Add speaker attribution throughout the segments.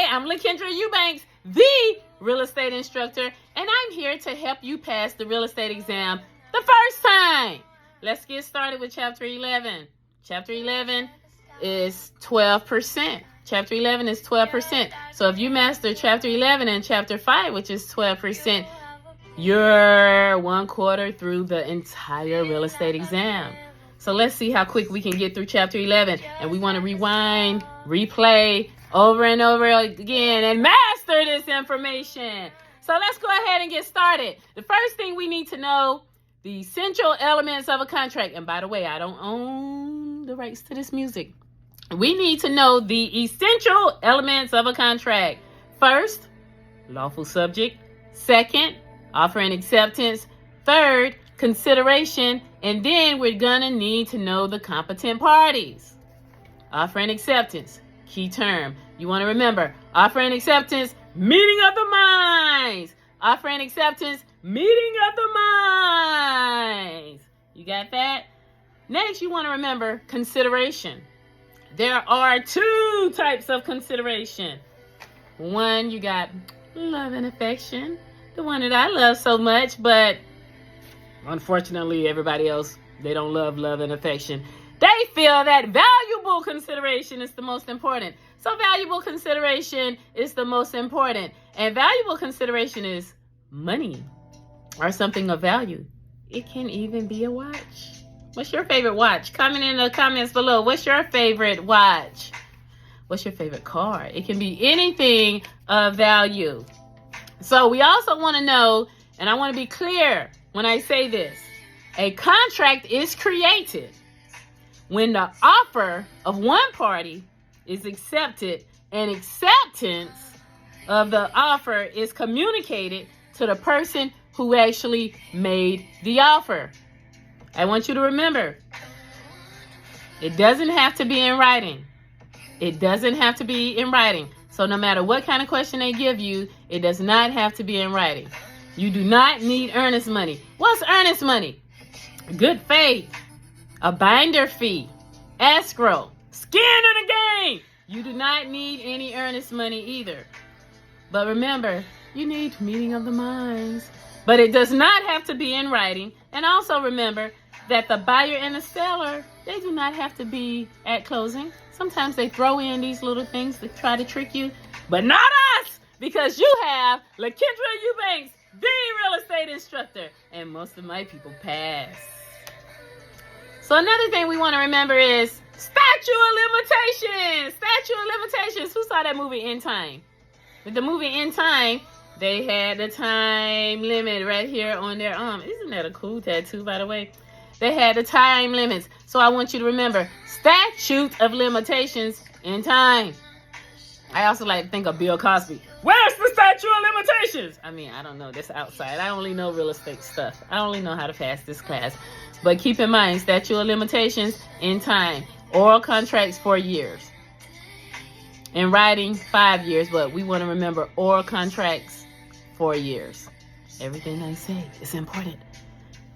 Speaker 1: I'm LaKendraEubanks, the real estate instructor, and I'm here to help you pass the real estate exam the first time. Let's get started with Chapter 11. Chapter 11 is 12%. Chapter 11 is 12%. So if you master Chapter 11 and Chapter 5, which is 12%, you're 1/4 through the entire real estate exam. So let's see how quick we can get through Chapter 11. And we want to rewind, replay over and over again and master this information. So let's go ahead and get started. The first thing we need to know, the essential elements of a contract. And by the way, I don't own the rights to this music. We need to know the essential elements of a contract. First, lawful subject. Second, offer and acceptance. Third, consideration. And then we're going to need to know the competent parties. Offer and acceptance. Key term. You want to remember, offer and acceptance, meeting of the minds. Offer and acceptance, meeting of the minds. You got that? Next, you want to remember consideration. There are two types of consideration. One, you got love and affection, the one that I love so much, but unfortunately, everybody else, they don't love and affection. They feel that valuable consideration is the most important. So valuable consideration is the most important. And valuable consideration is money or something of value. It can even be a watch. What's your favorite watch? Comment in the comments below. What's your favorite watch? What's your favorite car? It can be anything of value. So we also want to know, and I want to be clear when I say this, a contract is created when the offer of one party is accepted and acceptance of the offer is communicated to the person who actually made the offer. I want you to remember, it doesn't have to be in writing. It doesn't have to be in writing. So no matter what kind of question they give you, it does not have to be in writing. You do not need earnest money. What's earnest money? Good faith, a binder fee, escrow, skin in the game. You do not need any earnest money either. But remember, you need meeting of the minds. But it does not have to be in writing. And also remember that the buyer and the seller, they do not have to be at closing. Sometimes they throw in these little things to try to trick you. But not us, because you have LaKendraEubanks, the real estate instructor. And most of my people pass. So another thing we want to remember is statute of limitations. Statute of limitations. Who saw that movie In Time? With the movie In Time, they had the time limit right here on their arm. Isn't that a cool tattoo, by the way? They had the time limits. So I want you to remember statute of limitations in time. I also like to think of Bill Cosby. Where's the statute of limitations? I mean, I don't know. That's outside. I only know real estate stuff. I only know how to pass this class. But keep in mind, statute of limitations in time. Oral contracts 4 years. In writing, 5 years. But we want to remember oral contracts 4 years. Everything I say is important.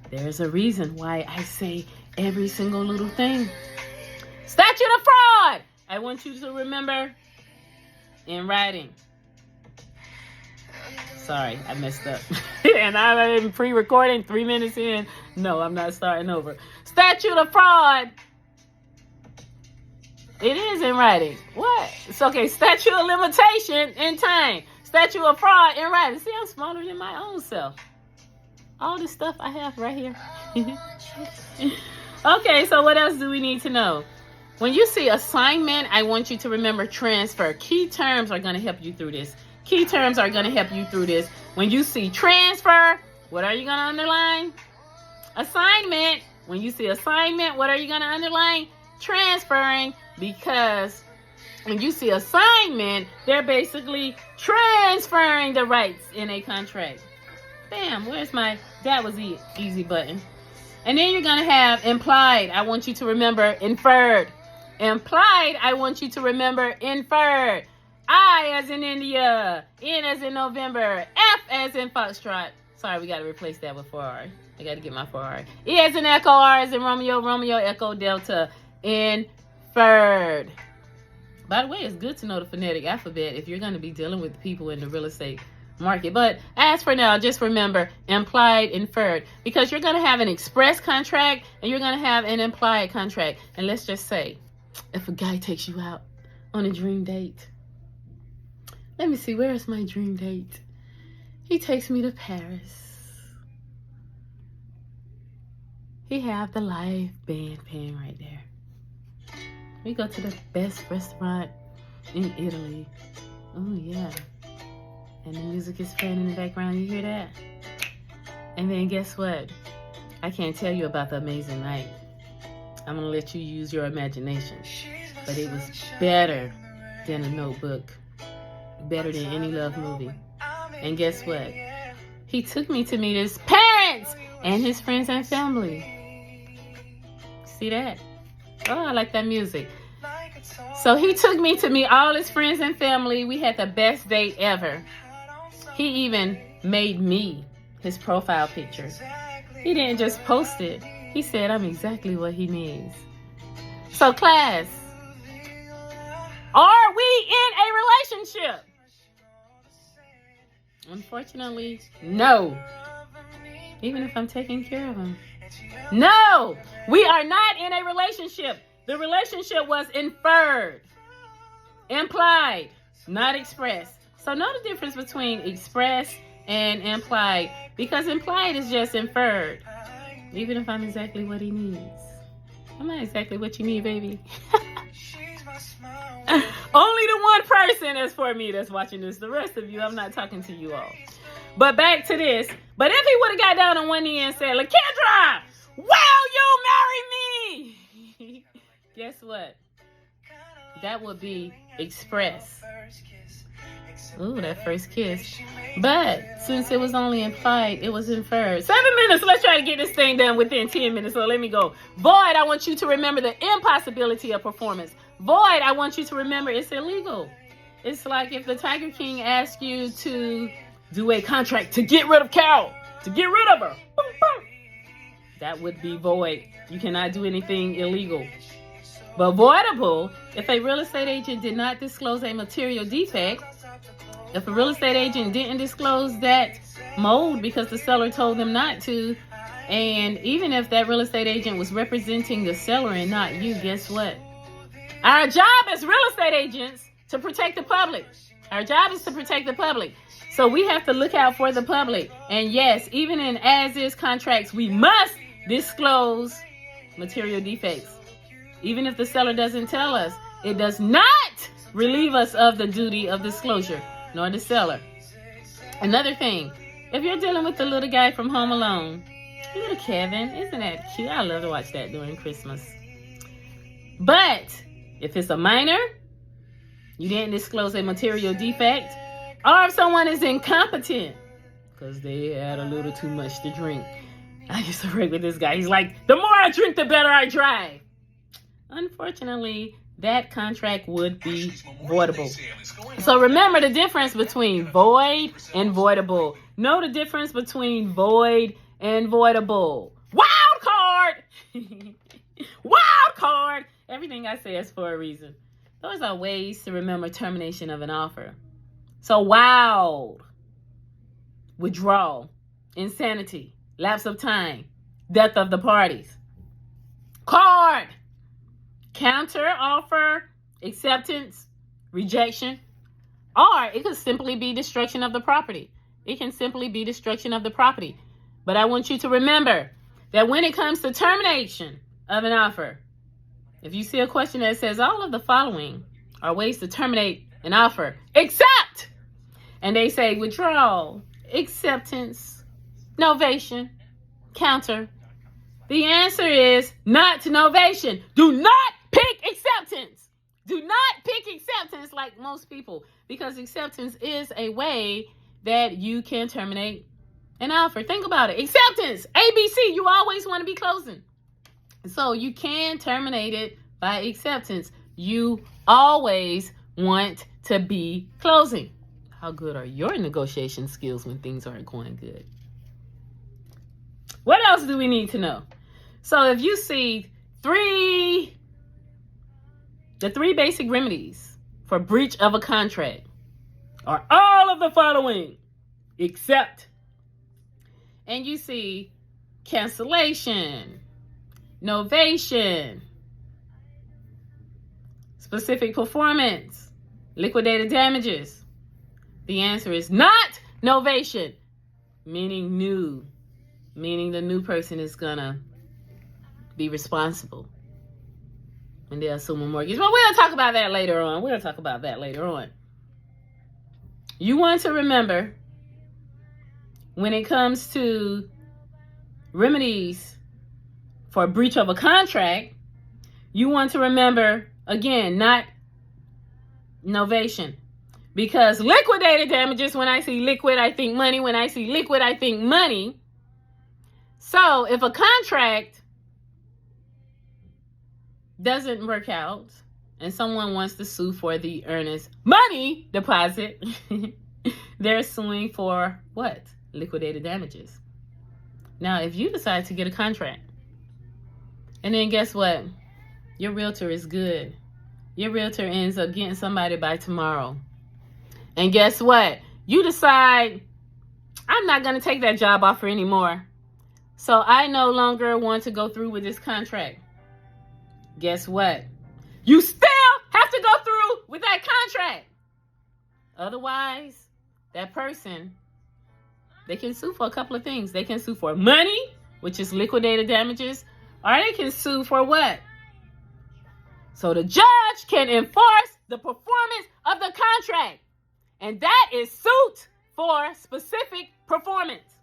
Speaker 1: There's a reason why I say every single little thing. Statute of fraud. I want you to remember in writing. Sorry, I messed up. And I'm in pre-recording 3 minutes in. No, I'm not starting over. Statute of fraud. It is in writing. What? It's okay. Statute of limitation in time. Statute of fraud in writing. See, I'm smarter than my own self. All this stuff I have right here. Okay, so what else do we need to know? When you see assignment, I want you to remember transfer. Key terms are going to help you through this. Key terms are going to help you through this. When you see transfer, what are you going to underline? Assignment. When you see assignment, what are you going to underline? Transferring. Because when you see assignment, they're basically transferring the rights in a contract. Bam, where's my, that was the easy button. And then you're going to have implied. I want you to remember inferred. Implied, I want you to remember inferred. I as in India, N as in November, F as in Foxtrot. Sorry, we got to replace that with 4R. I got to get my 4R. E as in Echo, R as in Romeo, Romeo, Echo, Delta, inferred. By the way, it's good to know the phonetic alphabet if you're going to be dealing with people in the real estate market. But as for now, just remember implied, inferred, because you're going to have an express contract and you're going to have an implied contract. And let's just say if a guy takes you out on a dream date. Let me see, where is my dream date? He takes me to Paris. He have the live band playing right there. We go to the best restaurant in Italy. Oh yeah. And the music is playing in the background, you hear that? And then guess what? I can't tell you about the amazing night. I'm gonna let you use your imagination. But it was better than a Notebook. Better than any love movie. And guess what? He took me to meet his parents and his friends and family. See that? Oh, I like that music. So he took me to meet all his friends and family. We had the best date ever. He even made me his profile picture. He didn't just post it. He said, I'm exactly what he needs. So class, are we in a relationship? Unfortunately, no. Even if I'm taking care of him. No, we are not in a relationship. The relationship was inferred, implied, not expressed. So know the difference between express and implied, because implied is just inferred. Even if I'm exactly what he needs. I'm not exactly what you need, baby. Only the one person that's for me that's watching this. The rest of you, I'm not talking to you all. But back to this. But if he would have got down on one knee and said, LaKendra, will you marry me? Guess what? That would be express. Ooh, that first kiss. But since it was only implied, it was inferred. 7 minutes. Let's try to get this thing done within 10 minutes. So let me go. Void, I want you to remember the impossibility of performance. Void, I want you to remember it's illegal. It's like if the Tiger King asked you to do a contract to get rid of Carol, to get rid of her. Boom, boom. That would be void. You cannot do anything illegal. But voidable, if a real estate agent did not disclose a material defect, if a real estate agent didn't disclose that mold because the seller told them not to, and even if that real estate agent was representing the seller and not you, guess what? Our job as real estate agents to protect the public. Our job is to protect the public. So we have to look out for the public. And yes, even in as-is contracts, we must disclose material defects. Even if the seller doesn't tell us, it does not relieve us of the duty of disclosure, nor the seller. Another thing, if you're dealing with the little guy from Home Alone, little Kevin, isn't that cute? I love to watch that during Christmas. But if it's a minor, you didn't disclose a material defect, or if someone is incompetent because they had a little too much to drink. I used to work with this guy. He's like, the more I drink, the better I drive. Unfortunately, that contract would be voidable. So remember the difference between void and voidable. Know the difference between void and voidable. Wild card! Wild card! Everything I say is for a reason. Those are ways to remember termination of an offer. So wild, withdrawal, insanity, lapse of time, death of the parties. Card, counter offer, acceptance, rejection, or it could simply be destruction of the property. It can simply be destruction of the property. But I want you to remember that when it comes to termination of an offer, if you see a question that says all of the following are ways to terminate an offer, except, and they say withdrawal, acceptance, novation, counter, the answer is not to novation. Do not pick acceptance. Do not pick acceptance like most people, because acceptance is a way that you can terminate an offer. Think about it. Acceptance, ABC, you always want to be closing. So you can terminate it by acceptance. You always want to be closing. How good are your negotiation skills when things aren't going good? What else do we need to know? So if you see the three basic remedies for breach of a contract are all of the following, except, and you see cancellation, novation, specific performance, liquidated damages. The answer is not novation, meaning new, meaning the new person is gonna be responsible when they assume a mortgage. But we'll talk about that later on. You want to remember, when it comes to remedies for breach of a contract, you want to remember, again, not novation. Because liquidated damages, when I see liquid, I think money. When I see liquid, I think money. So if a contract doesn't work out and someone wants to sue for the earnest money deposit, they're suing for what? Liquidated damages. Now, if you decide to get a contract, and then guess what? Your realtor is good. Your realtor ends up getting somebody by tomorrow. And guess what? You decide, I'm not going to take that job offer anymore. So I no longer want to go through with this contract. Guess what? You still have to go through with that contract. Otherwise, that person, they can sue for a couple of things. They can sue for money, which is liquidated damages, or they can sue for what? So the judge can enforce the performance of the contract. And that is suit for specific performance.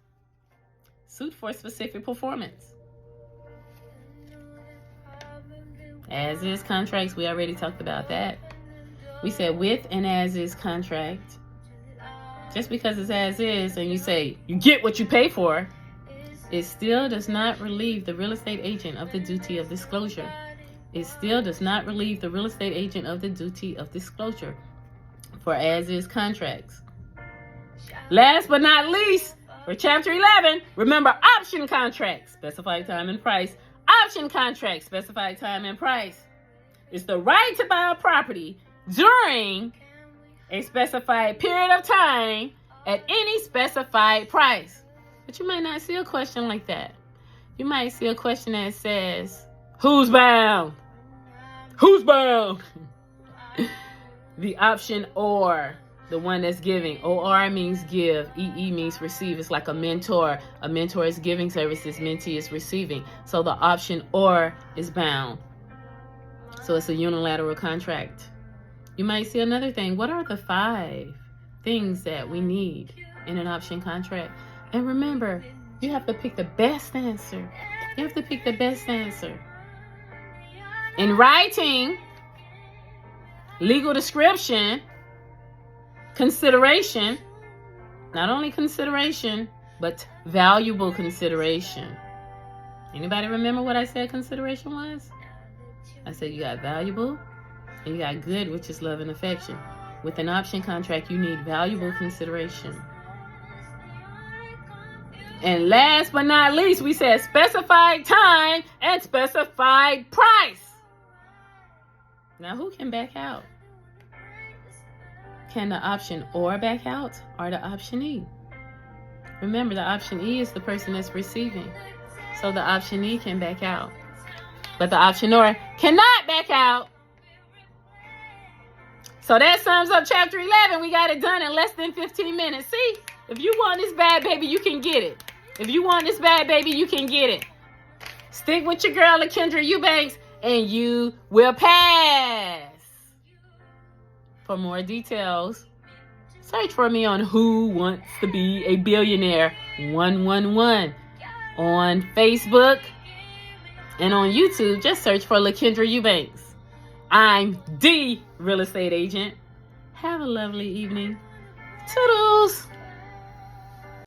Speaker 1: Suit for specific performance. As is contracts, we already talked about that. We said with and as is contract. Just because it's as is and you say you get what you pay for, it still does not relieve the real estate agent of the duty of disclosure. It still does not relieve the real estate agent of the duty of disclosure for as is contracts. Last but not least, for Chapter 11, remember option contracts, specified time and price. Option contracts, specified time and price. It's the right to buy a property during a specified period of time at any specified price. But you might not see a question like that. You might see a question that says, who's bound? Who's bound? The option or, the one that's giving. OR means give. EE means receive. It's like a mentor. A mentor is giving services. Mentee is receiving. So the option or is bound. So it's a unilateral contract. You might see another thing. What are the 5 things that we need in an option contract? And remember, you have to pick the best answer. You have to pick the best answer. In writing, legal description, consideration, not only consideration, but valuable consideration. Anybody remember what I said consideration was? I said you got valuable and you got good, which is love and affection. With an option contract, you need valuable consideration. And last but not least, we said specified time and specified price. Now, who can back out? Can the option or back out or the optionee? Remember, the optionee is the person that's receiving. So the optionee can back out. But the optionor cannot back out. So that sums up Chapter 11. We got it done in less than 15 minutes. See, if you want this bad baby, you can get it. If you want this bad baby, you can get it. Stick with your girl, LaKendraEubanks, and you will pass. For more details, search for me on Who Wants to Be a Billionaire 111 on Facebook and on YouTube. Just search for LaKendraEubanks. I'm the real estate agent. Have a lovely evening. Toodles.